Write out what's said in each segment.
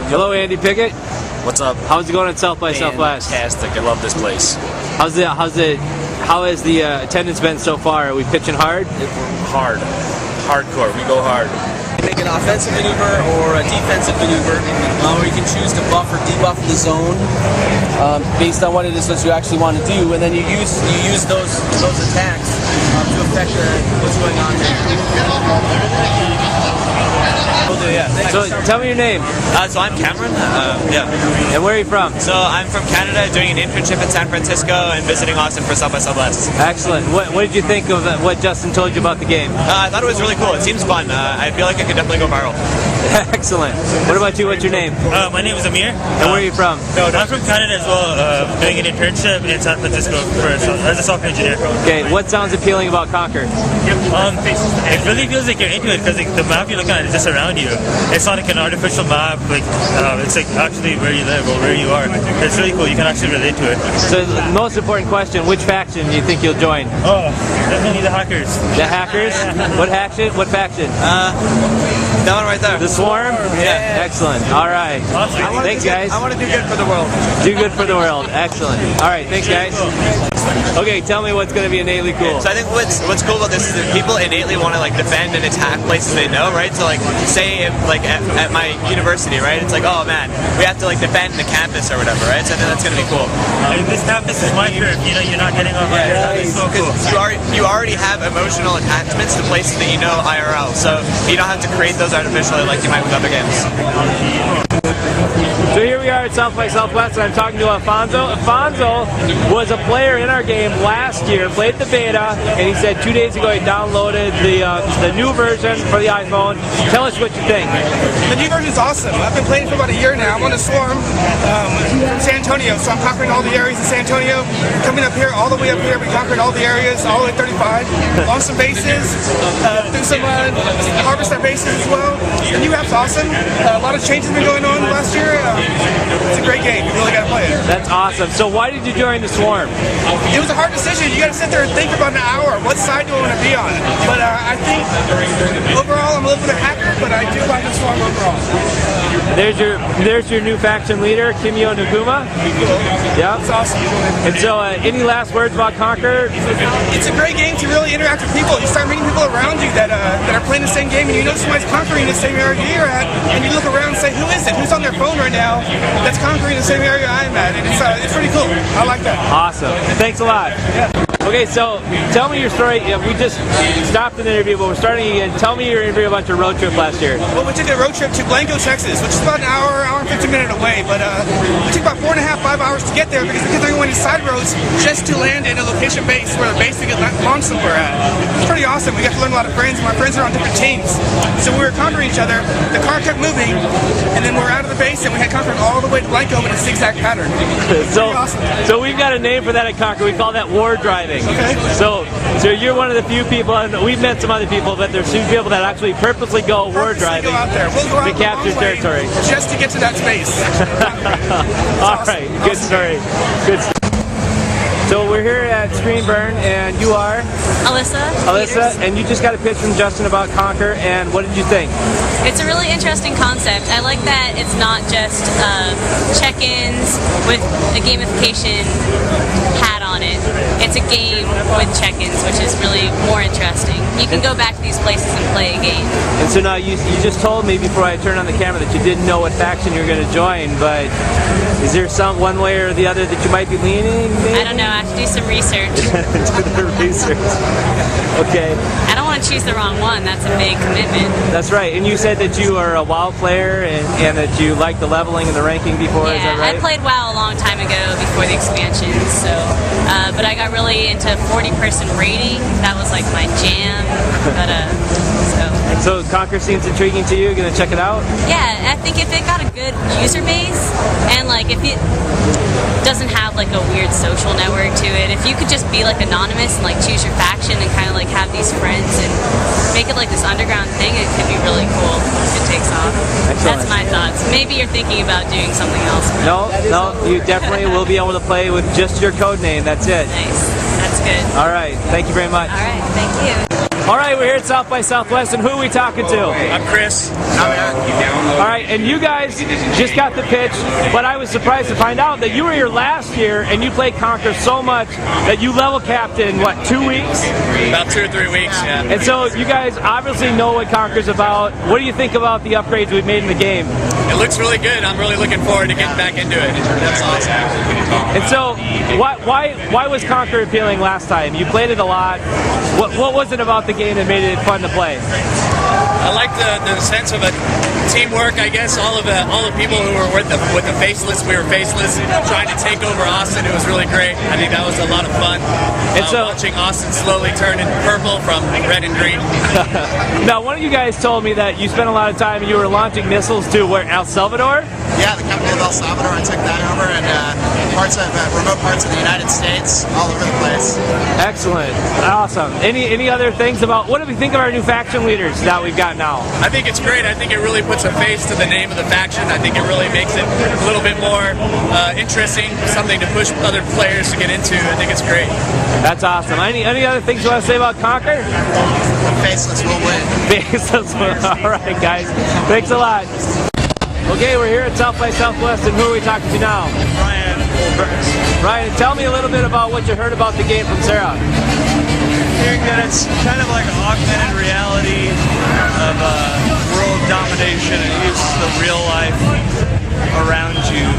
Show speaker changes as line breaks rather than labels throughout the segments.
Hello, Andy Pickett.
What's up?
How's it going at South by Southwest?
Fantastic. I love this place.
How has the attendance been so far? Are we pitching hard?
Hardcore. We go hard.
You make an offensive maneuver or a defensive maneuver, or you can choose to buff or debuff the zone based on what it is that you actually want to do, and then you use those attacks to affect what's going on there.
So tell me your name.
So I'm Cameron.
And where are you from?
So I'm from Canada, doing an internship in San Francisco and visiting Austin for South by Southwest.
Excellent. What did you think of what Justin told you about the game?
I thought it was really cool. It seems fun. I feel like it could definitely go viral.
Excellent. What about you? What's your name?
My name is Amir.
And where are you from?
I'm from Canada as well, doing an internship in San Francisco as a software engineer.
Okay, what sounds appealing about Conquer?
It really feels like you're into it because the map you're looking at is just around you. It's not like an artificial map, it's like actually where you live or where you are. It's really cool. You can actually relate to it.
So the most important question, which faction do you think you'll join?
Oh, definitely the hackers.
The hackers? What faction? What faction?
That one right there.
The Swarm?
Yeah.
Excellent. All right.
Awesome.
Thanks, guys.
I want to do good for the world.
Do good for the world. Excellent. All right. Thanks, guys. Okay, tell me what's going to be innately cool.
So I think what's cool about this is that people innately want to defend and attack places they know, right? So say if, at my university, right? It's like, oh man, we have to defend the campus or whatever, right? So I think that's going to be cool.
This campus is my turf. You're not getting off my turf. It's so cool.
You already have emotional attachments to places that you know IRL, so you don't have to create those artificially like you might with other games.
So here we are at South by Southwest, and I'm talking to Alfonso. Alfonso was a player in our game last year, played the beta, and he said 2 days ago he downloaded the new version for the iPhone. Tell us what you think.
The new version is awesome. I've been playing for about a year now. I'm on the Swarm from San Antonio, so I'm conquering all the areas in San Antonio. Coming up here, all the way up here, we conquered all the areas, all the way 35. On some bases, do some harvest our bases as well. The new app's awesome. A lot of changes have been going on last year. It's a great game. You really got to play it.
That's awesome. So why did you join the Swarm?
It was a hard decision. You got to sit there and think for about an hour. What side do I want to be on? But I think overall I'm a little bit of a hacker, but I do like the Swarm overall.
There's your new faction leader, Kimio Naguma. Yeah,
it's awesome.
And so, any last words about Conquer?
It's a great game to really interact with people. You start meeting people around you that are playing the same game, and you know somebody's conquering the same area you're at, and you look around and say, who is it? Who's on their phone right now that's conquering the same area I'm at? And it's pretty cool. I like that.
Awesome. Thanks a lot.
Yeah.
Okay, so tell me your story. We just stopped an interview, but we're starting again. Tell me your interview about your road trip last year.
Well, we took a road trip to Blanco, Texas, which is about an hour and 15 minutes away. But we took about 4.5, 5 hours to get there because we kept on going to side roads just to land in a location base where the base we could launch somewhere at. It's pretty awesome. We got to learn a lot of friends. My friends are on different teams. So we were conquering each other. The car kept moving, and then we're out of the base, and we had conquered all the way to Blanco in a zigzag pattern.
So,
awesome.
So we've got a name for that at Conquer. We call that war driving.
Okay.
So you're one of the few people, and we've met some other people, but there's few people that actually purposely go war driving
go out there. We'll go out
to capture territory.
Just to get to that space.
All right, good story. Good. So we're here at Screen Burn, and you are?
Alyssa,
and you just got a pitch from Justin about Conquer, and what did you think?
It's a really interesting concept. I like that it's not just check-ins with a gamification hat on it. It's a game with check-ins, which is really more interesting. You can go back to these places and play a game.
And so now you just told me before I turned on the camera that you didn't know what faction you were going to join, but is there one way or the other that you might be leaning? Maybe?
I don't know. I have to do some research.
Do the research. Okay.
I don't want to choose the wrong one. That's a big commitment.
That's right. And you said that you are a WoW player and that you liked the leveling and the ranking before.
Yeah,
is that right?
I played WoW a long time ago before the expansion. So, but I got really into 40-person raiding. That was like my jam. But
so Conquer seems intriguing to you. Gonna check it out?
Yeah, I think if it got a good user base and if it doesn't have a weird social network to it, if you could just be anonymous and choose your faction and kind of have these friends and make it this underground thing, it could be really cool if it takes off.
Excellent.
That's my thoughts. Maybe you're thinking about doing something else.
No, you definitely will be able to play with just your code name. That's it.
Nice. That's good.
All right. Thank you very much.
All right. Thank you.
All right, we're here at South by Southwest, and who are we talking to?
I'm Chris.
All right, and you guys just got the pitch, but I was surprised to find out that you were here last year and you played Conquer so much that you level capped in, what, 2 weeks?
About 2 or 3 weeks, yeah.
And so you guys obviously know what Conquer's about. What do you think about the upgrades we've made in the game?
It looks really good. I'm really looking forward to getting back into it. That's awesome.
And so, why was Conquer appealing last time? You played it a lot. What was it about the game that made it fun to play?
I like the sense of a teamwork. I guess all the people who were with the faceless, we were faceless, trying to take over Austin. It was really great. I think that was a lot of fun.
And so,
watching Austin slowly turn into purple from red and green.
Now, one of you guys told me that you spent a lot of time and you were launching missiles to where, El Salvador?
Yeah, the capital of El Salvador. I took that over, and remote parts of the United States, all over the place.
Excellent, awesome. Any other things about what do we think of our new faction leaders that we've got now?
I think it's great. I think it really puts a face to the name of the faction. I think it really makes it a little bit more interesting, something to push other players to get into. I think it's great.
That's awesome. Any other things you want to say about Conquer?
Faceless will win.
Faceless will. All right, guys. Thanks a lot. Okay, we're here at South by Southwest, and who are we talking to now?
Ryan.
Ryan, tell me a little bit about what you heard about the game from Sarah.
Hearing that it's kind of like an augmented reality of world domination. It uses the real life around you.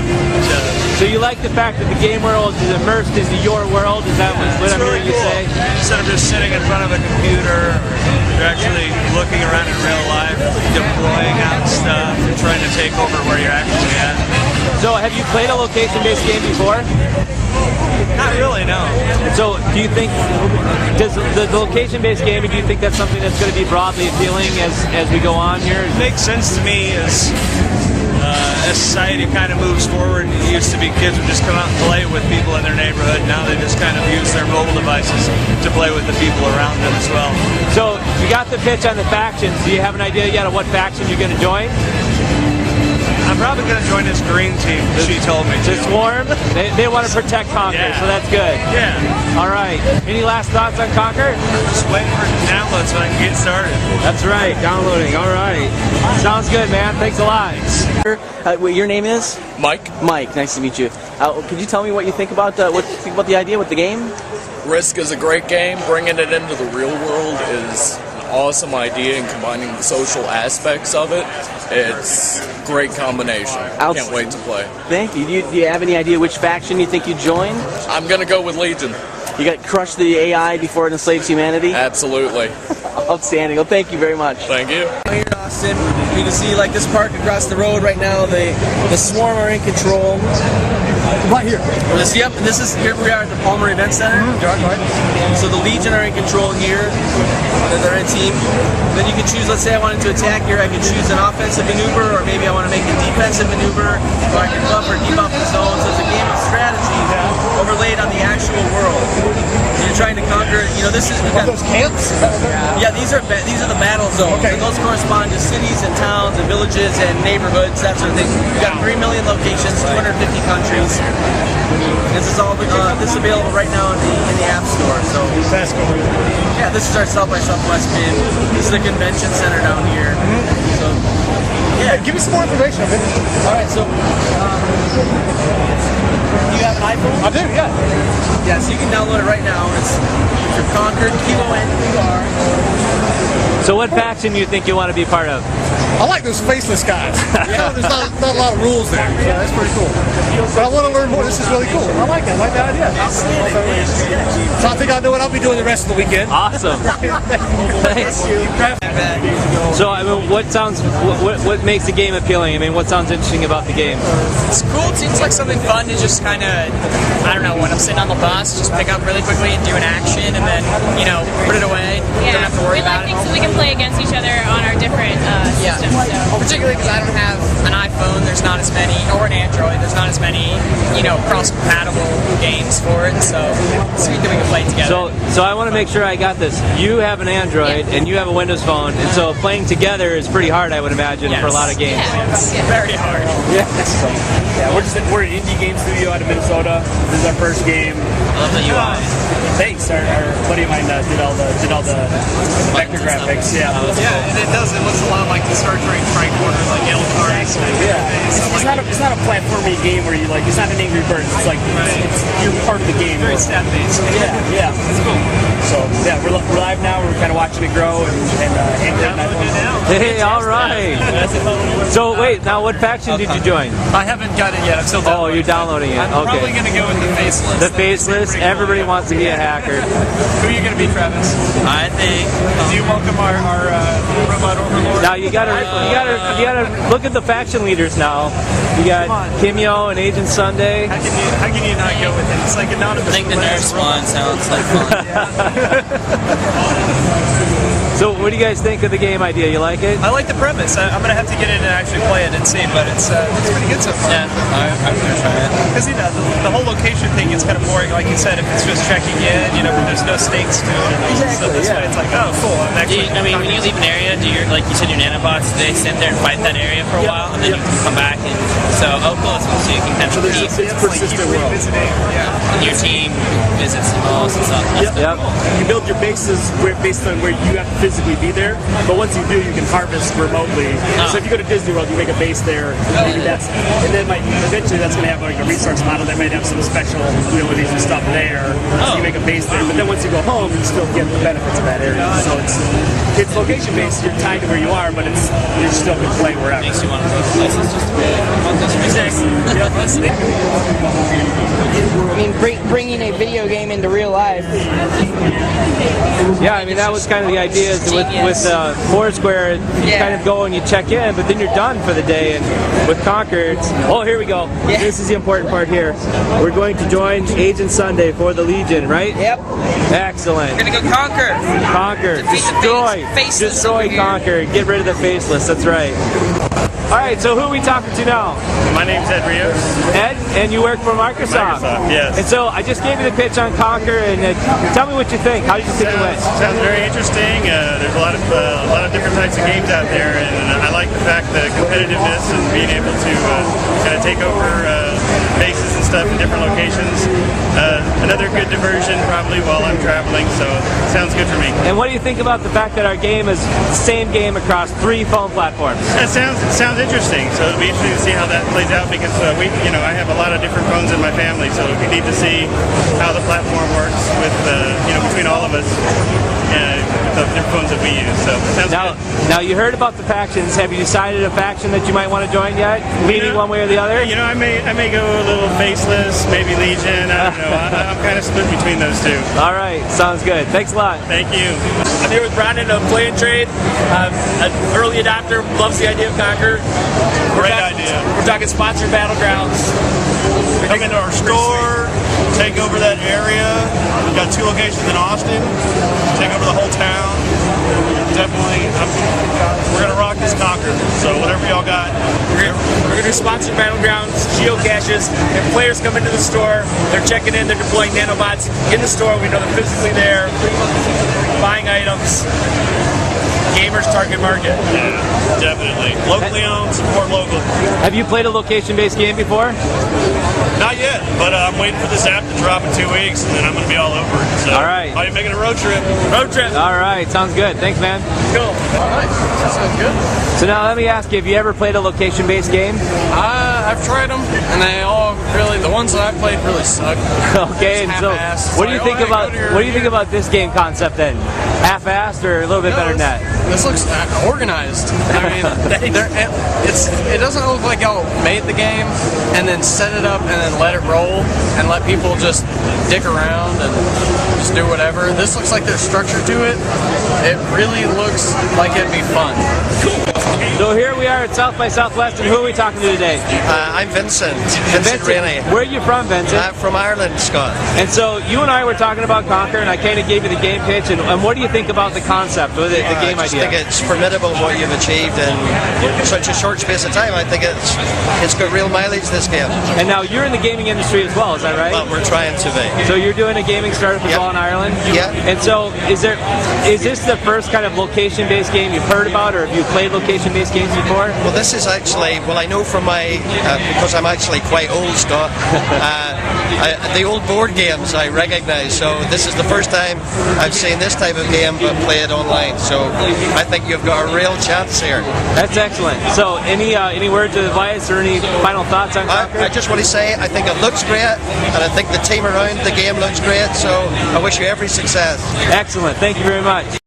So you like the fact that the game world is immersed into your world? Is that what I'm hearing you say?
Instead of just sitting in front of a computer, you're actually looking around in real life, deploying out stuff, and trying to take over where you're actually at.
So have you played a location-based game before?
Not really, no.
So do you think, does the location-based gaming, do you think that's something that's going to be broadly appealing as we go on here?
It makes sense to me as society kind of moves forward. It used to be kids would just come out and play with people in their neighborhood. Now they just kind of use their mobile devices to play with the people around them as well.
So you got the pitch on the factions. Do you have an idea yet of what faction you're going to join?
I'm probably going to join this green team. She told me
to. Swarm? They want to protect Conquer,
yeah.
So that's good.
Yeah.
All right. Any last thoughts on Conquer?
Just waiting for download so I can get started.
That's right. Downloading. All right. Sounds good, man. Thanks a lot.
Your name is?
Mike,
Mike. Nice to meet you. Could you tell me what you think about the idea with the game?
Risk is a great game. Bringing it into the real world is an awesome idea, and combining the social aspects of it, it's a great combination. Can't wait to play.
Thank you. Do you have any idea which faction you think you'd join?
I'm going to go with Legion.
You got crush the AI before it enslaves humanity?
Absolutely.
Outstanding. Well, thank you very much.
Thank you.
Here in Austin, you can see like this park across the road right now. The Swarm are in control.
Right here.
Yep, and this is here we are at the Palmer Event Center. So the Legion are in control here. They're in team. Then you can choose, let's say I wanted to attack here, I could choose an offensive maneuver, or maybe I want to make a defensive maneuver, or I can buff or debuff the zone. So it's a game of strategy overlaid on the actual world. So you're trying to conquer, this is...
those camps?
Yeah, these are the battle zones.
Okay.
And those correspond to cities and towns and villages and neighborhoods, that sort of thing. We've got 3 million locations, 250 countries. This is all this is available right now in the App Store. So
That's cool.
yeah, this is our South by Southwest bin. This is the convention center down here. So yeah,
Give me some more information of it.
all right. So do you have an iPhone?
I do, yeah.
Yeah, so you can download it right now. It's your Conquer KONQR.
So what faction do you think you want to be part of?
I like those faceless guys. There's not a lot of rules there. So that's pretty cool. But I want to learn more. This is really cool. I like it. I like that idea. So I think I know what I'll be doing the rest of the weekend.
Awesome. Thanks. So I mean, what makes the game appealing? I mean, what sounds interesting about the game?
It's cool. It seems like something fun to just kind of, I don't know, when I'm sitting on the bus, just pick up really quickly and do an action, and then put it away.
Yeah,
Don't have to worry
we like
about it.
things so we can play against each other on our different systems. So.
Particularly because I don't have an iPhone, there's not as many, or an Android, there's not as many, cross-compatible games for it, so it's sweet that we can play together.
So I want to make sure I got this. You have an Android and you have a Windows phone, and so playing together is pretty hard, I would imagine, for a lot of games.
Yeah.
It's very hard.
We're an indie game studio out of Minnesota. This is our first game.
I love the UI.
Thanks. Our buddy of mine did all the vector graphics. Yeah.
Yeah, and it does. It looks a lot like the Star Trek Tricorder, like yellow cards.
It's not a platformy game where you like. It's not an Angry Birds. It's like you're part of the game.
Very stat based.
Yeah. That's cool. So yeah, we're live now. We're kind of watching it grow and
Hey, all right. So wait, now what faction did you join?
I haven't got it yet. I'm still
Oh, you're downloading it.
I'm
Okay.
probably going to go with the faceless.
The faceless. Everybody wants to be a hacker.
Who are you going to be, Travis?
I think.
Do you welcome our robot overlord?
Now you gotta look at the faction leaders now. You got Kimyo and Agent Sunday.
How can you not go with it? It's like anonymous.
I think the nurse one sounds like fun.
So what do you guys think of the game idea? You like it?
I like the premise. I'm going to have to get in and actually play it and see, but it's pretty good so far.
Yeah, I'm going to try it.
Because the whole location thing is kind of boring, like you said. If it's just checking in, there's no stakes to it. So this way, it's like, oh, cool. I'm actually.
When you leave an area, like you said, your nanobots, they sit there and fight that area for a while, and then you can come back. And so, cool. So you can kind of keep
persistent world.
and your team visits the malls and stuff.
Yep.
You build your bases based on where you have to physically be there, but once you do, you can harvest remotely. So if you go to Disney World, you make a base there, maybe and then eventually that's going to have like a resource model that might have some special abilities and stuff there. So you make a base there, but then once you go home, you still get the benefits of that area. So it's location based. You're tied to where you are, but you still can play wherever.
Makes you want to go places just to be like, I want this resource.
I mean, bringing a video game into real life.
Yeah, I mean that was kind of the idea is with Foursquare. You kind of go and you check in, but then you're done for the day. And with Conquer, here we go.
Yeah.
This is the important part here. We're going to join Agent Sunday for the Legion, right?
Yep.
Excellent.
We're gonna go conquer.
Conquer,
Defeat the faceless
destroy,
over here.
conquer, get rid of the faceless. That's right. All right, so who are we talking to now?
My name's Ed Rios.
Ed, and you work for Microsoft.
Yes.
And so I just gave you the pitch on Conquer, and tell me what you think. How did you think it went?
Sounds very interesting. There's a lot of different types of games out there, and I like the fact the competitiveness and being able to kind of take over bases and stuff in different locations. Another good diversion probably while I'm traveling, so it sounds good for me.
And what do you think about the fact that our game is the same game across 3 phone platforms?
That sounds interesting. So it'll be interesting to see how that plays out because I have a lot of different phones in my family, so we need to see how the platform works with between all of us. The different phones that we use. So it sounds good.
Now you heard about the factions. Have you decided a faction that you might want to join yet? Leaning one way or the other?
I may go a little faceless, maybe Legion. I don't know. I'm kind of split between those two.
All right, sounds good. Thanks a lot.
Thank you.
I'm here with Brandon of Play and Trade. An early adopter, loves the idea of Conquer.
Great idea.
We're talking sponsored battlegrounds.
Come into our store, take over that area. We've got 2 locations in Austin. Take over the whole town. Definitely, we're gonna rock this Conquer. So whatever y'all got.
We're gonna do sponsored battlegrounds, geocaches. If players come into the store, they're checking in, they're deploying nanobots in the store. We know they're physically there, buying items. Gamers target market.
Yeah, definitely. Locally owned, support local.
Have you played a location-based game before?
Not yet, but I'm waiting for this app to drop in 2 weeks, and then I'm going to be all over it. So,
all right.
Are you making a road trip?
Road trip.
All right, sounds good. Thanks, man.
Cool. All right, that sounds good.
So now let me ask you, have you ever played a location-based game?
I've tried them, and they all the ones that I've played really suck.
Okay, and so what do you think about this game concept then? Half-assed or a little bit better than that?
This looks organized. I mean, it doesn't look like y'all made the game and then set it up and then let it roll and let people just dick around and just do whatever. This looks like there's structure to it. It really looks like it'd be fun.
So here we are at South by Southwest, and who are we talking to today?
I'm Vincent. Vincent Rainey.
Where are you from, Vincent?
I'm from Ireland, Scott.
And so you and I were talking about Conquer, and I kind of gave you the game pitch. And what do you think about the concept or the game idea?
think it's formidable what you've achieved in such a short space of time. I think it's got real mileage, this game.
And now you're in the gaming industry as well, is that right?
Well, we're trying to be.
So you're doing a gaming startup as well in Ireland?
Yeah.
And so is this the first kind of location-based game you've heard about, or have you played location-based games before?
Well, this is actually, I know from my, because I'm actually quite old, Scott, the old board games I recognise, so this is the first time I've seen this type of game but played online, so I think you've got a real chance here.
That's excellent. So any words of advice or any final thoughts on Conquer?
I just want to say I think it looks great, and I think the team around the game looks great, so I wish you every success.
Excellent. Thank you very much.